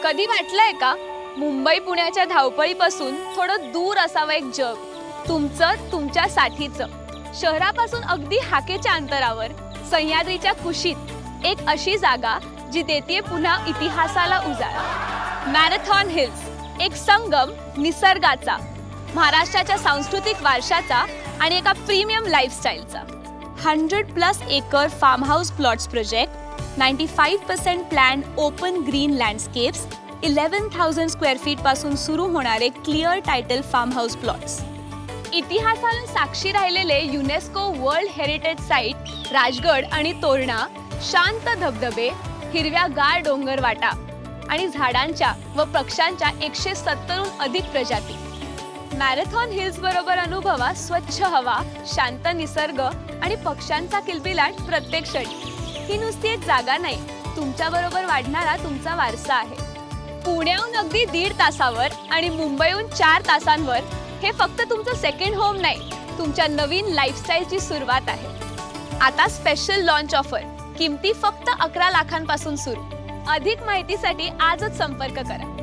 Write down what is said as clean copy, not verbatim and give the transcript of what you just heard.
कधी वाटलंय का मुंबई पुण्याच्या धावपळीपासून थोडं दूर असावं एक जग, तुमचं तुमच्यासाठीचं. शहरापासून अगदी हाकेच्या अंतरावर सह्याद्रीच्या कुशीत एक अशी जागा जी देते पुन्हा इतिहासाला उजाळा. मॅरेथॉन हिल्स, एक संगम निसर्गाचा, महाराष्ट्राच्या सांस्कृतिक वारशाचा आणि एका प्रीमियम लाईफस्टाईलचा. 100+ acre farm house plots project, 95% plan open green landscapes, 11,000 square feet पासून सुरू होणारे clear title farm house plots. इतिहासाला साक्षी राहिलेले UNESCO world heritage site Rajgad आणि तोरणा, शांत धबधबे, हिरव्यागार डोंगरवाटा आणि झाडांच्या व पक्ष्यांच्या 170हून अधिक प्रजाती. मॅरेथॉन हिल्स बरोबर अनुभवा स्वच्छ हवा, शांत निसर्ग आणि पक्ष्यांचा किलबिलाट प्रत्येक क्षणी. ही नुसती एक जागा नाही, तुमच्या बरोबर वाढणारा तुमचा वारसा आहे. पुण्याहून अगदी 1.5 तासावर आणि मुंबईहून 4 तासांवर हे फक्त तुमचं सेकंड होम नाही, तुमच्या नवीन लाईफस्टाईलची सुरुवात आहे. आता स्पेशल लॉन्च ऑफर, किमती फक्त 11 लाखांपासून सुरू. अधिक माहितीसाठी आजच संपर्क करा.